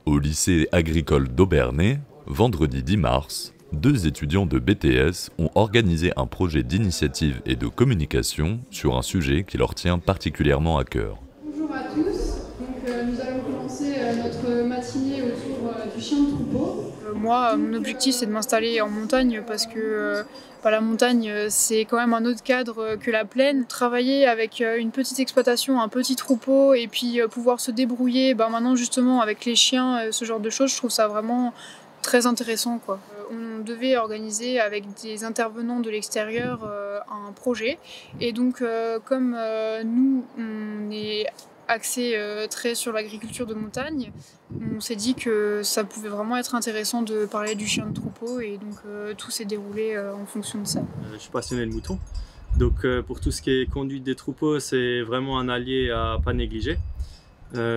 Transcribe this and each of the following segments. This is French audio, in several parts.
Au lycée agricole d'Aubernais, vendredi 10 mars, 2 étudiants de BTS ont organisé un projet d'initiative et de communication sur un sujet qui leur tient particulièrement à cœur. Bonjour à tous, nous allons commencer notre matinée autour du chien de troupeau. Moi, mon objectif c'est de m'installer en montagne parce que la montagne c'est quand même un autre cadre que la plaine. Travailler avec une petite exploitation, un petit troupeau et puis pouvoir se débrouiller maintenant justement avec les chiens, ce genre de choses, je trouve ça vraiment très intéressant, quoi. On devait organiser avec des intervenants de l'extérieur un projet et donc comme nous on est axé très sur l'agriculture de montagne, on s'est dit que ça pouvait vraiment être intéressant de parler du chien de troupeau et donc tout s'est déroulé en fonction de ça. Je suis passionné de moutons, donc pour tout ce qui est conduite des troupeaux, c'est vraiment un allié à pas négliger.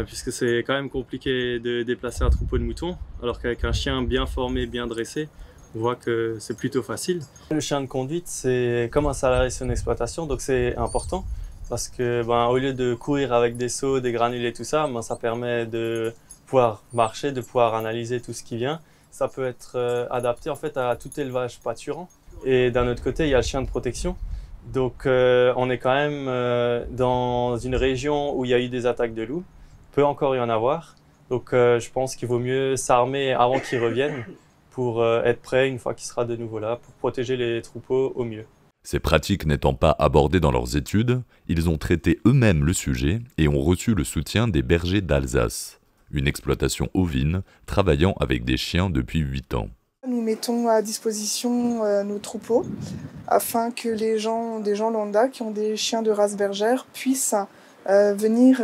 Puisque c'est quand même compliqué de déplacer un troupeau de moutons, alors qu'avec un chien bien formé, bien dressé, on voit que c'est plutôt facile. Le chien de conduite, c'est comme un salarié sur une exploitation, donc c'est important, parce que au lieu de courir avec des seaux, des granules et tout ça, ça permet de pouvoir marcher, de pouvoir analyser tout ce qui vient. Ça peut être adapté en fait à tout élevage pâturant. Et d'un autre côté, il y a le chien de protection. Donc on est quand même dans une région où il y a eu des attaques de loups. Peut encore y en avoir, donc je pense qu'il vaut mieux s'armer avant qu'ils reviennent pour être prêt une fois qu'il sera de nouveau là, pour protéger les troupeaux au mieux. Ces pratiques n'étant pas abordées dans leurs études, ils ont traité eux-mêmes le sujet et ont reçu le soutien des bergers d'Alsace, une exploitation ovine travaillant avec des chiens depuis 8 ans. Nous mettons à disposition nos troupeaux afin que des gens lambda qui ont des chiens de race bergère puissent venir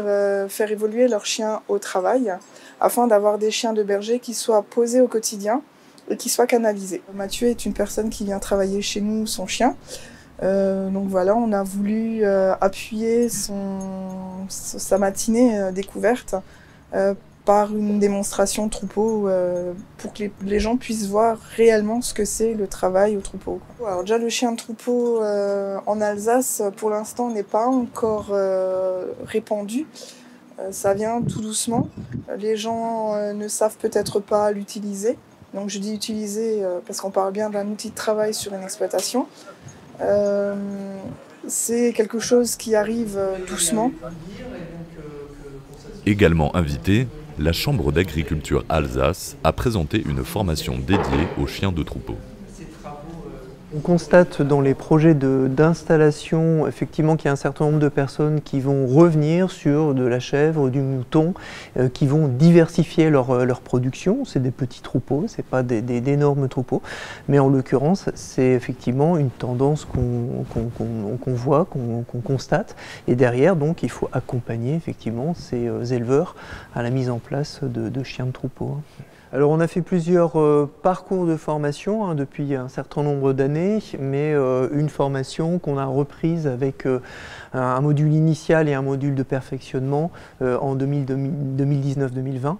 faire évoluer leurs chiens au travail afin d'avoir des chiens de berger qui soient posés au quotidien et qui soient canalisés. Mathieu est une personne qui vient travailler chez nous son chien. Donc voilà, on a voulu appuyer sa matinée découverte par une démonstration troupeau pour que les gens puissent voir réellement ce que c'est le travail au troupeau. Alors déjà le chien de troupeau en Alsace pour l'instant n'est pas encore répandu. Ça vient tout doucement. Les gens ne savent peut-être pas l'utiliser. Donc je dis utiliser parce qu'on parle bien d'un outil de travail sur une exploitation. C'est quelque chose qui arrive doucement. Également invité, la Chambre d'agriculture Alsace a présenté une formation dédiée aux chiens de troupeau. On constate dans les projets d'installation effectivement qu'il y a un certain nombre de personnes qui vont revenir sur de la chèvre, du mouton, qui vont diversifier leur production. C'est des petits troupeaux, ce n'est pas d'énormes troupeaux, mais en l'occurrence c'est effectivement une tendance qu'on voit, qu'on constate. Et derrière donc il faut accompagner effectivement ces éleveurs à la mise en place de chiens de troupeau. Alors on a fait plusieurs parcours de formation depuis un certain nombre d'années, mais une formation qu'on a reprise avec un module initial et un module de perfectionnement en 2019-2020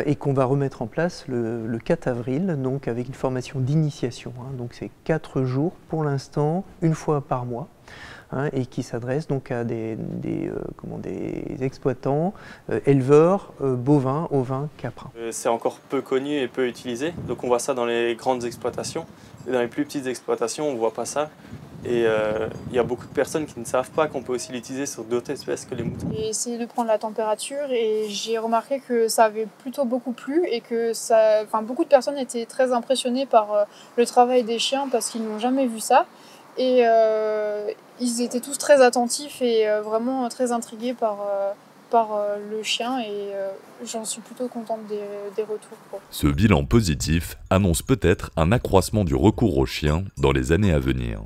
et qu'on va remettre en place le 4 avril, donc avec une formation d'initiation. Donc c'est 4 jours pour l'instant, une fois par mois. Et qui s'adresse donc à des exploitants, éleveurs, bovins, ovins, caprins. C'est encore peu connu et peu utilisé, donc on voit ça dans les grandes exploitations. Et dans les plus petites exploitations, on ne voit pas ça. Et il y a beaucoup de personnes qui ne savent pas qu'on peut aussi l'utiliser sur d'autres espèces que les moutons. J'ai essayé de prendre la température et j'ai remarqué que ça avait plutôt beaucoup plu et que beaucoup de personnes étaient très impressionnées par le travail des chiens parce qu'ils n'ont jamais vu ça. Et ils étaient tous très attentifs et vraiment très intrigués par le chien et j'en suis plutôt contente des retours, quoi. Ce bilan positif annonce peut-être un accroissement du recours aux chiens dans les années à venir.